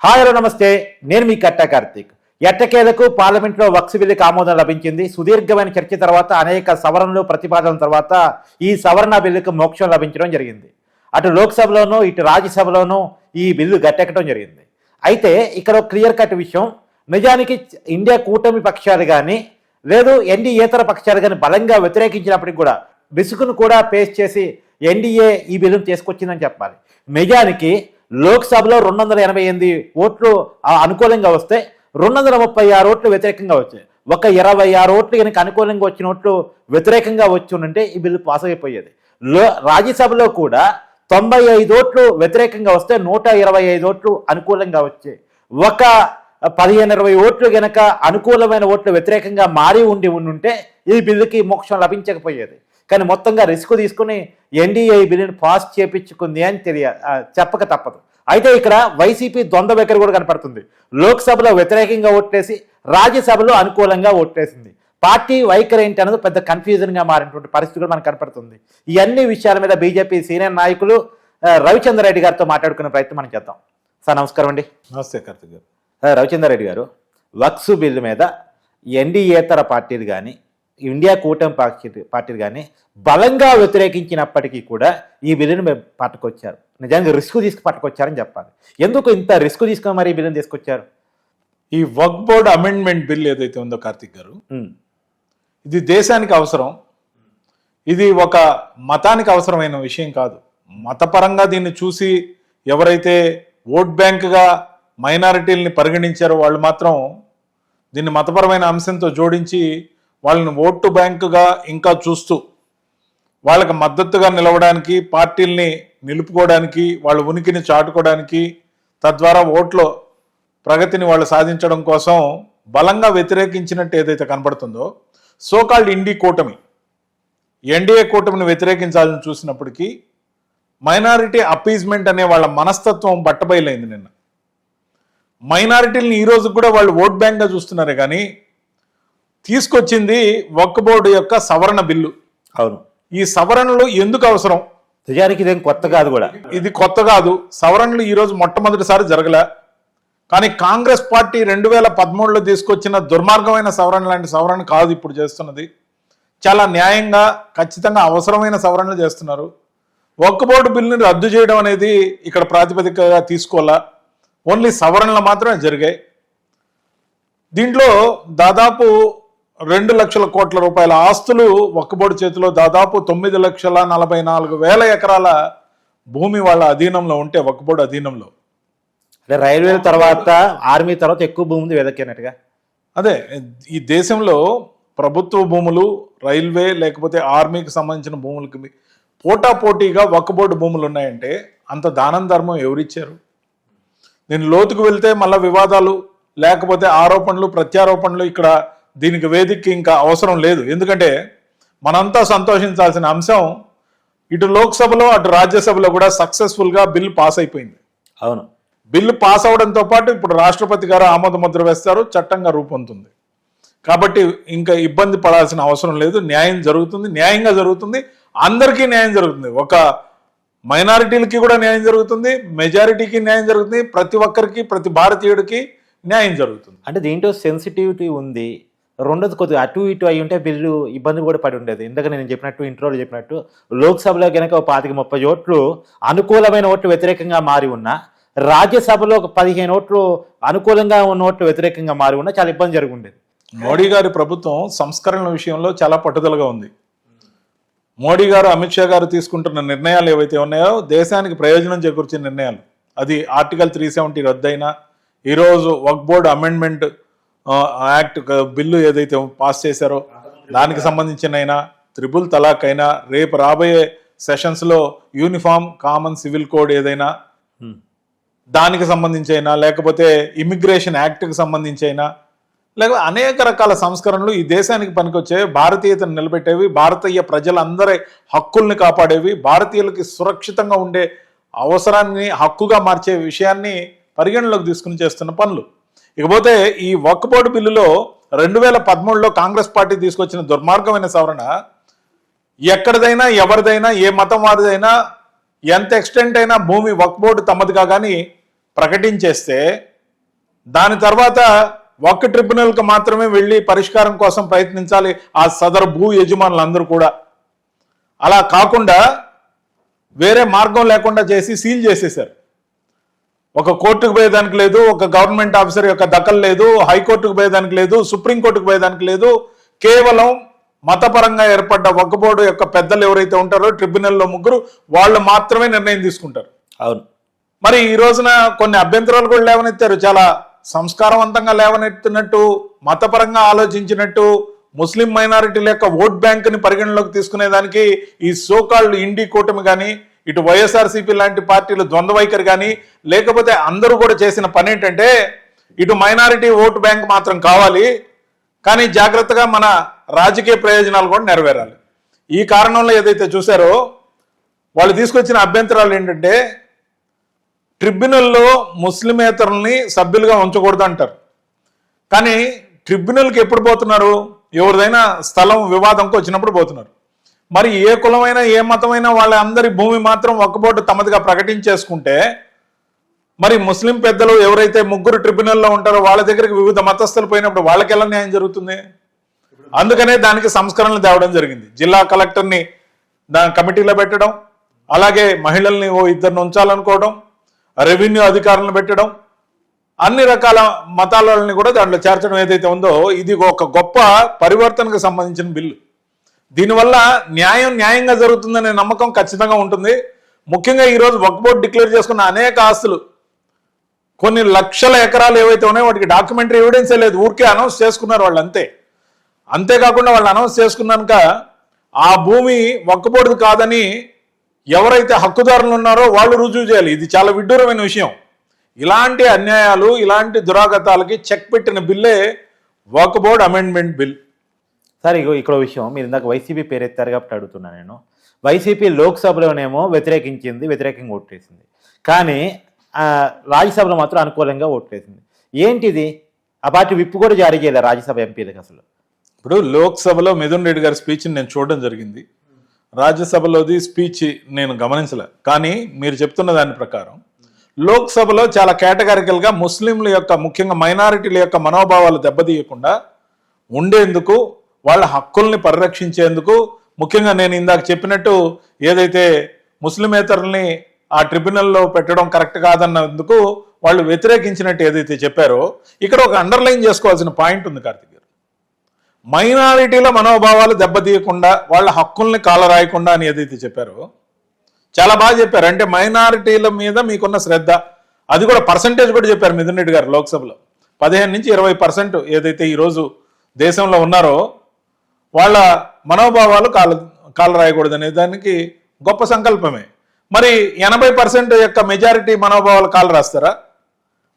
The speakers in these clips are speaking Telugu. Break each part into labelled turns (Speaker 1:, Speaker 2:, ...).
Speaker 1: హాయ్ హలో నమస్తే, నేను మీ కట్టా కార్తీక్. ఎట్టకేలకు పార్లమెంట్లో వక్ఫ్ బిల్లుకి ఆమోదం లభించింది. సుదీర్ఘమైన చర్చ తర్వాత, అనేక సవరణలు ప్రతిపాదనల తర్వాత ఈ సవరణ బిల్లుకు మోక్షం లభించడం జరిగింది. అటు లోక్సభలోనూ ఇటు రాజ్యసభలోనూ ఈ బిల్లు గట్టెక్కడం జరిగింది. అయితే ఇక్కడ క్లియర్ కట్ విషయం, నిజానికి ఇండియా కూటమి పక్షాలు కానీ లేదు ఎన్డీఏతర పక్షాలు కానీ బలంగా వ్యతిరేకించినప్పటికీ కూడా విసుగును కూడా ఫేస్ చేసి ఎన్డీఏ ఈ బిల్లును తీసుకొచ్చిందని చెప్పాలి. నిజానికి లోక్సభలో 288 ఓట్లు అనుకూలంగా వస్తే 236 ఓట్లు వ్యతిరేకంగా వచ్చాయి. ఒక 26 ఓట్లు కనుక అనుకూలంగా వచ్చిన ఓట్లు వ్యతిరేకంగా వచ్చి ఉంటే ఈ బిల్లు పాస్ అయిపోయేది. రాజ్యసభలో కూడా 95 ఓట్లు వ్యతిరేకంగా వస్తే 125 ఓట్లు అనుకూలంగా వచ్చాయి. ఒక 15-20 ఓట్లు గనక అనుకూలమైన ఓట్లు వ్యతిరేకంగా మారి ఉంటే ఈ బిల్లుకి మోక్షం లభించకపోయేది. కానీ మొత్తంగా రిస్క్ తీసుకుని ఎన్డీఏ ఈ బిల్లుని పాస్ చేపించుకుంది అని చెప్పక తప్పదు. అయితే ఇక్కడ వైసీపీ ద్వంద్వ వైఖరి కూడా కనపడుతుంది. లోక్సభలో వ్యతిరేకంగా ఓట్లేసి రాజ్యసభలో అనుకూలంగా ఓట్లేసింది. పార్టీ వైఖరి ఏంటి అన్నది పెద్ద కన్ఫ్యూజన్గా మారినటువంటి పరిస్థితి కూడా మనకు కనపడుతుంది. ఈ అన్ని విషయాల మీద బీజేపీ సీనియర్ నాయకులు రవిచంద్ర రెడ్డి గారితో మాట్లాడుకునే ప్రయత్నం మనం చేద్దాం. సార్ నమస్కారం అండి.
Speaker 2: నమస్తే కార్తిక్ గారు.
Speaker 1: రవిచంద్ర రెడ్డి గారు, వక్ఫ్ బిల్లు మీద ఎన్డీఏతర పార్టీలు కానీ ఇండియా కూటమి పార్టీలు కానీ బలంగా వ్యతిరేకించినప్పటికీ కూడా ఈ బిల్లును పట్టుకొచ్చారు. నిజంగా రిస్క్ తీసుకు పట్టుకొచ్చారని చెప్పాలి. ఎందుకు ఇంత రిస్క్ తీసుకుని మరి ఈ బిల్లును తీసుకొచ్చారు?
Speaker 2: ఈ వక్ఫ్ బోర్డ్ అమెండ్మెంట్ బిల్ ఏదైతే ఉందో కార్తిక్ గారు, ఇది దేశానికి అవసరం. ఇది ఒక మతానికి అవసరమైన విషయం కాదు. మతపరంగా దీన్ని చూసి ఎవరైతే ఓట్ బ్యాంక్గా మైనారిటీలని పరిగణించారో వాళ్ళు మాత్రం దీన్ని మతపరమైన అంశంతో జోడించి వాళ్ళని ఓటు బ్యాంకుగా ఇంకా చూస్తూ వాళ్ళకి మద్దతుగా నిలవడానికి, పార్టీల్ని నిలుపుకోవడానికి, వాళ్ళ ఉనికిని చాటుకోవడానికి, తద్వారా ఓట్లో ప్రగతిని వాళ్ళు సాధించడం కోసం బలంగా వ్యతిరేకించినట్టు ఏదైతే కనబడుతుందో, సోకాల్డ్ ఎన్డీఏ కూటమిని వ్యతిరేకించాలని చూసినప్పటికీ మైనారిటీ అపీజ్మెంట్ అనే వాళ్ళ మనస్తత్వం బట్టబయలైంది. నిన్న మైనారిటీలని ఈ రోజు కూడా వాళ్ళు ఓట్ బ్యాంక్గా చూస్తున్నారే కానీ తీసుకొచ్చింది వక్ఫ్ బోర్డు యొక్క సవరణ బిల్లు.
Speaker 1: అవును,
Speaker 2: ఈ సవరణలు ఎందుకు అవసరం?
Speaker 1: నిజానికి ఇదేం కొత్త కాదు, కూడా
Speaker 2: ఇది కొత్త కాదు. సవరణలు ఈరోజు మొట్టమొదటిసారి జరగలే. కానీ కాంగ్రెస్ పార్టీ 2013లో తీసుకొచ్చిన దుర్మార్గమైన సవరణ లాంటి సవరణ కాదు ఇప్పుడు చేస్తున్నది. చాలా న్యాయంగా, ఖచ్చితంగా అవసరమైన సవరణలు చేస్తున్నారు. వక్ఫ్ బోర్డు బిల్లుని రద్దు చేయడం అనేది ఇక్కడ ప్రాతిపదికగా తీసుకోవాలా, ఓన్లీ సవరణలు మాత్రమే జరిగాయి. దీంట్లో దాదాపు 2 లక్షల కోట్ల రూపాయల ఆస్తులు వక్ఫ్ బోర్డు చేతిలో, దాదాపు 9,44,000 ఎకరాల భూమి వాళ్ళ అధీనంలో ఉంటే, వక్ఫ్ బోర్డు అధీనంలో.
Speaker 1: అంటే రైల్వేల తర్వాత ఆర్మీ తర్వాత ఎక్కువ భూమి ఉంది వెదకినట్టుగా.
Speaker 2: అదే ఈ దేశంలో ప్రభుత్వ భూములు, రైల్వే లేకపోతే ఆర్మీకి సంబంధించిన భూములకి పోటాపోటీగా వక్ఫ్ బోర్డు భూములు ఉన్నాయంటే అంత దానం ధర్మం ఎవరిచ్చారు? నేను లోతుకు వెళ్తే మళ్ళీ వివాదాలు, లేకపోతే ఆరోపణలు ప్రత్యారోపణలు, ఇక్కడ దీనికి వేదికకి ఇంకా అవసరం లేదు. ఎందుకంటే మనంతా సంతోషించాల్సిన అంశం ఇటు లోక్సభలో అటు రాజ్యసభలో కూడా సక్సెస్ఫుల్గా బిల్లు పాస్ అయిపోయింది.
Speaker 1: అవును,
Speaker 2: బిల్లు పాస్ అవడంతో పాటు ఇప్పుడు రాష్ట్రపతి గారు ఆమోద ముద్ర వేస్తారు, చట్టంగా రూపొందుతుంది. కాబట్టి ఇంకా ఇబ్బంది పడాల్సిన అవసరం లేదు. న్యాయం జరుగుతుంది, న్యాయంగా జరుగుతుంది, అందరికీ న్యాయం జరుగుతుంది. ఒక మైనారిటీలకి కూడా న్యాయం జరుగుతుంది, మెజారిటీకి న్యాయం జరుగుతుంది, ప్రతి ఒక్కరికి, ప్రతి భారతీయుడికి న్యాయం జరుగుతుంది.
Speaker 1: అంటే దీంట్లో సెన్సిటివిటీ ఉంది. రెండోది కొద్దిగా అటు ఇటు అయి ఉంటే బిల్లు ఇబ్బంది కూడా పడి ఉండేది. ఎందుకంటే నేను చెప్పినట్టు, ఇంట్రోలో చెప్పినట్టు, లోక్సభలో కనుక 25-30 ఓట్లు అనుకూలమైన ఓట్లు వ్యతిరేకంగా మారి ఉన్నా, రాజ్యసభలో 15 ఓట్లు అనుకూలంగా ఉన్న ఓట్లు వ్యతిరేకంగా మారి ఉన్నా చాలా ఇబ్బంది జరిగి ఉండేది.
Speaker 2: మోడీ గారి ప్రభుత్వం సంస్కరణల విషయంలో చాలా పట్టుదలగా ఉంది. మోడీ గారు, అమిత్ షా గారు తీసుకుంటున్న నిర్ణయాలు ఏవైతే ఉన్నాయో దేశానికి ప్రయోజనం చేకూర్చే నిర్ణయాలు. అది ఆర్టికల్ 370 రద్దయినా, ఈరోజు వక్ఫ్ బోర్డు అమెండ్మెంట్ యాక్ట్ బిల్లు ఏదైతే పాస్ చేశారో దానికి సంబంధించిన అయినా, త్రిపుల్ తలాక్ అయినా, రేపు రాబోయే సెషన్స్లో యూనిఫామ్ కామన్ సివిల్ కోడ్ ఏదైనా దానికి సంబంధించి అయినా, లేకపోతే ఇమిగ్రేషన్ యాక్ట్కి సంబంధించి అయినా, లేకపోతే అనేక రకాల సంస్కరణలు ఈ దేశానికి పనికొచ్చేవి, భారతీయతను నిలబెట్టేవి, భారతీయ ప్రజలందరి హక్కుల్ని కాపాడేవి, భారతీయులకి సురక్షితంగా ఉండే అవసరాన్ని హక్కుగా మార్చే విషయాన్ని పరిగణలోకి తీసుకుని చేస్తున్న పనులు. ఇకపోతే ఈ వక్ఫ్ బోర్డు బిల్లులో 2013లో కాంగ్రెస్ పార్టీ తీసుకొచ్చిన దుర్మార్గమైన సవరణ, ఎక్కడిదైనా, ఎవరిదైనా, ఏ మతం వారిదైనా, ఎంత ఎక్స్టెంట్ అయినా భూమి వక్ఫ్ బోర్డు తమదిగా కానీ ప్రకటించేస్తే దాని తర్వాత ఒక్క ట్రిబ్యునల్కి మాత్రమే వెళ్ళి పరిష్కారం కోసం ప్రయత్నించాలి ఆ సదరు భూ యజమానులందరూ కూడా. అలా కాకుండా వేరే మార్గం లేకుండా చేసి సీల్ చేసేశారు. ఒక కోర్టుకు పోయేదానికి లేదు, ఒక గవర్నమెంట్ ఆఫీసర్ యొక్క దఖలు లేదు, హైకోర్టుకు పోయేదానికి లేదు, సుప్రీంకోర్టుకు పోయేదానికి లేదు. కేవలం మతపరంగా ఏర్పడ్డ వక్ఫ్ బోర్డు యొక్క పెద్దలు ఎవరైతే ఉంటారో ట్రిబ్యునల్లో ముగ్గురు, వాళ్ళు మాత్రమే నిర్ణయం తీసుకుంటారు.
Speaker 1: అవును.
Speaker 2: మరి ఈ రోజున కొన్ని అభ్యంతరాలు కూడా లేవనెత్తారు. చాలా సంస్కారవంతంగా లేవనెత్తినట్టు, మతపరంగా ఆలోచించినట్టు, ముస్లిం మైనారిటీల యొక్క ఓట్ బ్యాంక్ ని పరిగణలోకి తీసుకునేదానికి ఈ సోకాల్డ్ ఇండి కూటమి కానీ, ఇటు వైఎస్ఆర్సీపీ లాంటి పార్టీలు ద్వంద్వ వైఖరి కానీ, లేకపోతే అందరూ కూడా చేసిన పని ఏంటంటే ఇటు మైనారిటీ ఓటు బ్యాంక్ మాత్రం కావాలి, కానీ జాగ్రత్తగా మన రాజకీయ ప్రయోజనాలు కూడా నెరవేరాలి. ఈ కారణంలో ఏదైతే చూసారో వాళ్ళు తీసుకొచ్చిన అభ్యంతరాలు ఏంటంటే ట్రిబ్యునల్లో ముస్లిమేతరుల్ని సభ్యులుగా ఉంచకూడదు అంటారు. కానీ ట్రిబ్యునల్కి ఎప్పుడు పోతున్నారు? ఎవరిదైనా స్థలం వివాదంకి వచ్చినప్పుడు పోతున్నారు. మరి ఏ కులమైనా ఏ మతమైనా వాళ్ళందరి భూమి మాత్రం వక్ఫ్ బోర్డు తమదిగా ప్రకటించేసుకుంటే మరి ముస్లిం పెద్దలు ఎవరైతే ముగ్గురు ట్రిబ్యునల్లో ఉంటారో వాళ్ళ దగ్గరికి వివిధ మతస్థులు పోయినప్పుడు వాళ్ళకి ఎలా న్యాయం జరుగుతుంది? అందుకనే దానికి సంస్కరణలు తేవడం జరిగింది. జిల్లా కలెక్టర్ని దాని కమిటీలో పెట్టడం, అలాగే మహిళల్ని ఓ ఇద్దరిని ఉంచాలనుకోవడం, రెవెన్యూ అధికారులను పెట్టడం, అన్ని రకాల మతాలని కూడా దాంట్లో చేర్చడం ఏదైతే ఉందో ఇది ఒక గొప్ప పరివర్తనకు సంబంధించిన బిల్లు. దీనివల్ల న్యాయంగా జరుగుతుందనే నమ్మకం ఖచ్చితంగా ఉంటుంది. ముఖ్యంగా ఈరోజు వక్ఫ్ బోర్డు డిక్లేర్ చేసుకున్న అనేక ఆస్తులు, కొన్ని లక్షల ఎకరాలు ఏవైతే ఉన్నాయో వాటికి డాక్యుమెంటరీ ఎవిడెన్సే లేదు, ఊరికే అనౌన్స్ చేసుకున్నారు వాళ్ళు అంతే. అంతేకాకుండా వాళ్ళు అనౌన్స్ చేసుకున్నాక ఆ భూమి వక్ఫ్ బోర్డుది కాదని ఎవరైతే హక్కుదారులు ఉన్నారో వాళ్ళు రుజువు చేయాలి. ఇది చాలా విడ్డూరమైన విషయం. ఇలాంటి అన్యాయాలు, ఇలాంటి దురాగతాలకి చెక్ పెట్టిన బిల్లే వక్ఫ్ బోర్డ్ అమెండ్మెంట్ బిల్.
Speaker 1: సార్ ఇక్కడ విషయం, మీరు ఇందాక వైసీపీ పేరెత్తారు కాబట్టి అడుగుతున్నా నేను. వైసీపీ లోక్సభలోనేమో వ్యతిరేకంగా ఓట్లేసింది, కానీ రాజ్యసభలో మాత్రం అనుకూలంగా ఓట్లేసింది. ఏంటిది? ఆ పార్టీ విప్పు కూడా జారీ చేయలేదు రాజ్యసభ ఎంపీలకు. అసలు
Speaker 2: ఇప్పుడు లోక్సభలో మిథున్ రెడ్డి గారి స్పీచ్ని నేను చూడడం జరిగింది, రాజ్యసభలోది స్పీచ్ నేను గమనించలే. కానీ మీరు చెప్తున్న దాని ప్రకారం లోక్సభలో చాలా కేటగారికల్గా ముస్లింల యొక్క, ముఖ్యంగా మైనారిటీల యొక్క మనోభావాలు దెబ్బతీయకుండా ఉండేందుకు, వాళ్ళ హక్కుల్ని పరిరక్షించేందుకు, ముఖ్యంగా నేను ఇందాక చెప్పినట్టు ఏదైతే ముస్లిమేతరుల్ని ఆ ట్రిబ్యునల్లో పెట్టడం కరెక్ట్ కాదన్నందుకు వాళ్ళు వ్యతిరేకించినట్టు ఏదైతే చెప్పారో, ఇక్కడ ఒక అండర్లైన్ చేసుకోవాల్సిన పాయింట్ ఉంది కార్తిక్ గారు. మైనారిటీల మనోభావాలు దెబ్బతీయకుండా, వాళ్ళ హక్కుల్ని కాలరాయకుండా అని ఏదైతే చెప్పారో చాలా బాగా చెప్పారు. అంటే మైనారిటీల మీద మీకున్న శ్రద్ధ, అది కూడా పర్సంటేజ్ కూడా చెప్పారు మిథున్ రెడ్డి గారు లోక్సభలో. 15 నుంచి 20% ఏదైతే ఈరోజు దేశంలో ఉన్నారో వాళ్ళ మనోభావాలు కాలరాయకూడదు అనే దానికి గొప్ప సంకల్పమే. మరి 80% యొక్క మెజారిటీ మనోభావాలు కాలు రాస్తారా?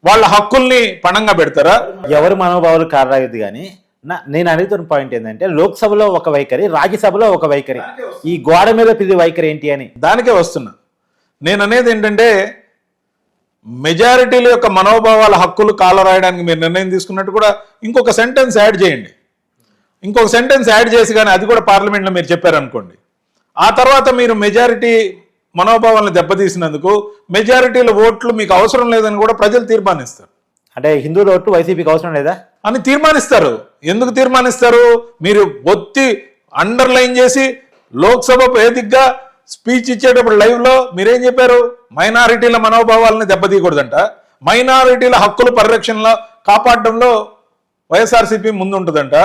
Speaker 2: వాళ్ళ హక్కుల్ని పణంగా పెడతారా?
Speaker 1: ఎవరి మనోభావాలు కాలరాయదు. కానీ నేను అడుగుతున్న పాయింట్ ఏంటంటే లోక్సభలో ఒక వైఖరి, రాజ్యసభలో ఒక వైఖరి, ఈ గోడ మీద పిల్లి వైఖరి ఏంటి అని
Speaker 2: దానికే వస్తున్నా. నేను అనేది ఏంటంటే మెజారిటీల యొక్క మనోభావాల హక్కులు కాలరాయడానికి మీరు నిర్ణయం తీసుకున్నట్టు కూడా ఇంకొక సెంటెన్స్ యాడ్ చేయండి. ఇంకొక సెంటెన్స్ యాడ్ చేసి కానీ అది కూడా పార్లమెంట్లో మీరు చెప్పారనుకోండి, ఆ తర్వాత మీరు మెజారిటీ మనోభావాలను దెబ్బతీసినందుకు మెజారిటీల ఓట్లు మీకు అవసరం లేదని కూడా ప్రజలు తీర్మానిస్తారు.
Speaker 1: అంటే హిందువుల ఓట్లు వైసీపీకి అవసరం లేదా
Speaker 2: అని తీర్మానిస్తారు. ఎందుకు తీర్మానిస్తారు? మీరు ఒత్తి అండర్లైన్ చేసి లోక్సభ వేదికగా స్పీచ్ ఇచ్చేటప్పుడు లైవ్ లో మీరేం చెప్పారు? మైనారిటీల మనోభావాలను దెబ్బతీయకూడదంట, మైనారిటీల హక్కుల పరిరక్షణలో కాపాడడంలో వైఎస్ఆర్సీపీ ముందు ఉంటుందంట.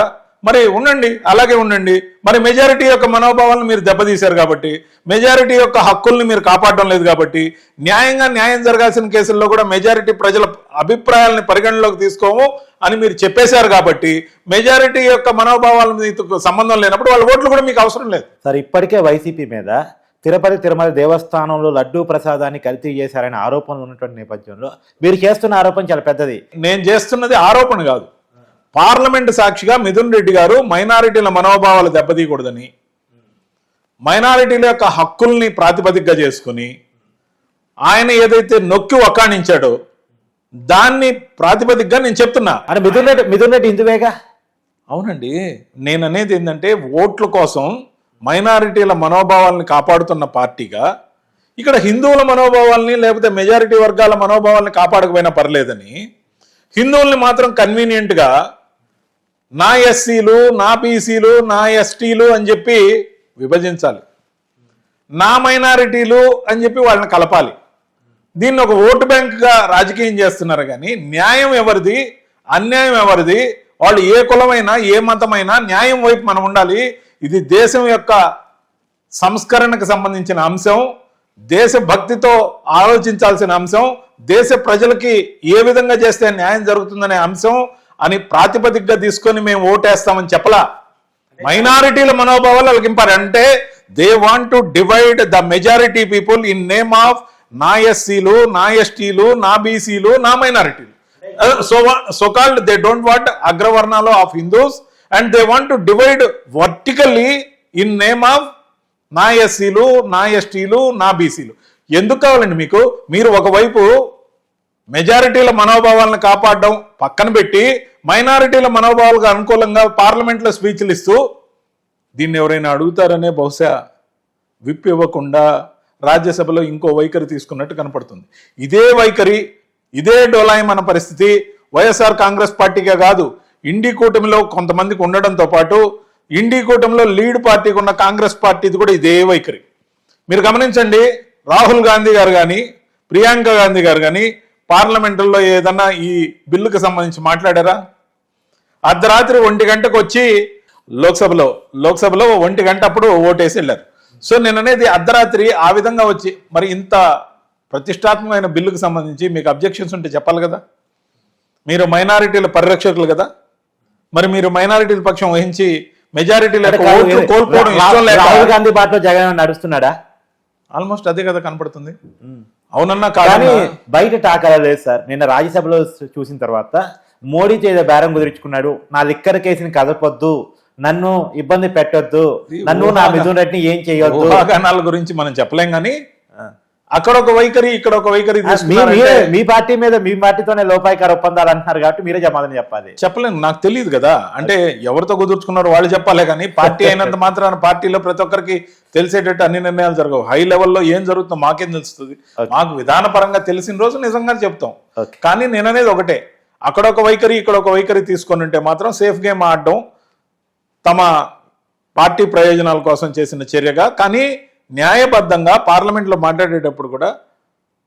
Speaker 2: మరి ఉండండి, అలాగే ఉండండి. మరి మెజారిటీ యొక్క మనోభావాలను మీరు దెబ్బతీశారు కాబట్టి, మెజారిటీ యొక్క హక్కుల్ని మీరు కాపాడడం లేదు కాబట్టి, న్యాయం జరగాల్సిన కేసుల్లో కూడా మెజారిటీ ప్రజల అభిప్రాయాలని పరిగణలోకి తీసుకోము అని మీరు చెప్పేశారు కాబట్టి, మెజారిటీ యొక్క మనోభావాలకు సంబంధం లేనప్పుడు వాళ్ళ ఓట్లు కూడా మీకు అవసరం లేదు.
Speaker 1: సార్, ఇప్పటికే వైసీపీ మీద తిరుమల దేవస్థానంలో లడ్డూ ప్రసాదాన్ని కల్తీ చేశారనే ఆరోపణలు ఉన్నటువంటి నేపథ్యంలో మీరు చేస్తున్న ఆరోపణ చాలా పెద్దది.
Speaker 2: నేను చేస్తున్నది ఆరోపణ కాదు, పార్లమెంట్ సాక్షిగా మిథున్ రెడ్డి గారు మైనారిటీల మనోభావాలు దెబ్బతీయకూడదని, మైనారిటీల యొక్క హక్కుల్ని ప్రాతిపదికగా చేసుకుని ఆయన ఏదైతే నొక్కి వక్కాణించాడో దాన్ని ప్రాతిపదికగా నేను చెప్తున్నా.
Speaker 1: అంటే మిథున్ రెడ్డి హిందువేగా?
Speaker 2: అవునండి, నేను అనేది ఏంటంటే ఓట్ల కోసం మైనారిటీల మనోభావాలను కాపాడుతున్న పార్టీగా ఇక్కడ హిందువుల మనోభావాల్ని లేకపోతే మెజారిటీ వర్గాల మనోభావాల్ని కాపాడకపోయినా పర్లేదని హిందువుల్ని మాత్రం కన్వీనియంట్గా నా ఎస్సీలు, నా బీసీలు, నా ఎస్టీలు అని చెప్పి విభజించాలి, నా మైనారిటీలు అని చెప్పి వాళ్ళని కలపాలి. దీన్ని ఒక ఓటు బ్యాంక్గా రాజకీయం చేస్తున్నారు. కానీ న్యాయం ఎవరిది, అన్యాయం ఎవరిది, వాళ్ళు ఏ కులమైనా ఏ మతమైనా న్యాయం వైపు మనం ఉండాలి. ఇది దేశం యొక్క సంస్కరణకు సంబంధించిన అంశం, దేశభక్తితో ఆలోచించాల్సిన అంశం, దేశ ప్రజలకి ఏ విధంగా చేస్తే న్యాయం జరుగుతుందనే అంశం అని ప్రాతిపదికగా తీసుకొని మేము ఓటేస్తామని చెప్పలా. మైనారిటీల మనోభావాలు వాళ్ళకి ఇంపార్టెంట్. అంటే they want to divide the majority people in name of నా ఎస్సీలు, నా ఎస్టీలు, నా బీసీలు, నా మైనారిటీలు. So called they don't want అగ్రవర్ణాలు of Hindus and they want to divide vertically in name of నా ఎస్సీలు, నా ఎస్టీలు, నా బీసీలు. ఎందుకు కావాలండి మీకు? మీరు ఒకవైపు మెజారిటీల మనోభావాలను కాపాడడం పక్కన పెట్టి మైనారిటీల మనోభావాలకు అనుకూలంగా పార్లమెంట్లో స్పీచ్లు ఇస్తూ దీన్ని ఎవరైనా అడుగుతారనే బహుశా విప్ ఇవ్వకుండా రాజ్యసభలో ఇంకో వైఖరి తీసుకున్నట్టు కనపడుతుంది. ఇదే వైఖరి, ఇదే డోలాయమన్న పరిస్థితి వైఎస్ఆర్ కాంగ్రెస్ పార్టీకే కాదు, ఇండి కూటమిలో కొంతమందికి ఉండడంతో పాటు ఇండి కూటమిలో లీడ్ పార్టీకి ఉన్న కాంగ్రెస్ పార్టీది కూడా ఇదే వైఖరి. మీరు గమనించండి, రాహుల్ గాంధీ గారు కానీ ప్రియాంక గాంధీ గారు కానీ పార్లమెంటుల్లో ఏదన్నా ఈ బిల్లుకు సంబంధించి మాట్లాడారా? అర్ధరాత్రి 1 గంటకు వచ్చి లోక్సభలో 1 గంట అప్పుడు ఓటేసి వెళ్ళారు. సో నేను అనేది అర్ధరాత్రి ఆ విధంగా వచ్చి మరి ఇంత ప్రతిష్టాత్మకమైన బిల్లుకు సంబంధించి మీకు అబ్జెక్షన్స్ ఉంటే చెప్పాలి కదా. మీరు మైనారిటీల పరిరక్షకులు కదా, మరి మీరు మైనారిటీల పక్షం వహించి మెజారిటీల కోల్పోవడం ఇష్టం లేక
Speaker 1: రాహుల్ గాంధీ బాటలో జగన్ నడుస్తున్నాడా?
Speaker 2: ఆల్మోస్ట్ అదే కదా కనపడుతుంది. అవునన్నా
Speaker 1: కానీ
Speaker 2: కాదు,
Speaker 1: బయట టాకాల లేదు సార్. నిన్న రాజ్యసభలో చూసిన తర్వాత మోడీ చేత బేరం కుదుర్చుకున్నాడు, నా లిక్కర్ కేసుని కదపొద్దు, నన్ను ఇబ్బంది పెట్టొద్దు, నన్ను నా మిథున్ రెడ్డిని ఏం చేయొద్దు.
Speaker 2: ఊహాగానాల గురించి మనం చెప్పలేం కానీ అక్కడ ఒక వైఖరి ఇక్కడ ఒక వైఖరి
Speaker 1: మీ పార్టీ మీద మీ పార్టీతోనే లోపాయికార ఒప్పందాలు అంటున్నారు కాబట్టి మీరే సమాధానం చెప్పాలి.
Speaker 2: చెప్పలేను, నాకు తెలియదు కదా. అంటే ఎవరితో కుదుర్చుకున్నారో వాళ్ళు చెప్పాలే కానీ పార్టీ అయినంత మాత్రాన పార్టీలో ప్రతి ఒక్కరికి తెలిసేటట్టు అన్ని నిర్ణయాలు జరగవు. హై లెవెల్లో ఏం జరుగుతుందో మాకేం తెలుస్తుంది? మాకు విధానపరంగా తెలిసిన రోజు నిజంగా చెప్తాం. కానీ నేను అనేది ఒకటే, అక్కడ ఒక వైఖరి ఇక్కడ ఒక వైఖరి తీసుకొని ఉంటే మాత్రం సేఫ్ గేమ్ ఆడడం తమ పార్టీ ప్రయోజనాల కోసం చేసిన చర్యగా, కానీ న్యాయబద్ధంగా పార్లమెంట్లో మాట్లాడేటప్పుడు కూడా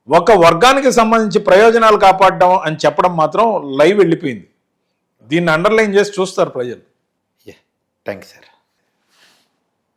Speaker 2: ఒక వర్గానికి సంబంధించి ప్రయోజనాలు కాపాడడం అని చెప్పడం మాత్రం లైవ్ వెళ్ళిపోయింది. దీన్ని అండర్లైన్ చేసి చూస్తారు ప్రజలు.
Speaker 1: Thank you sir.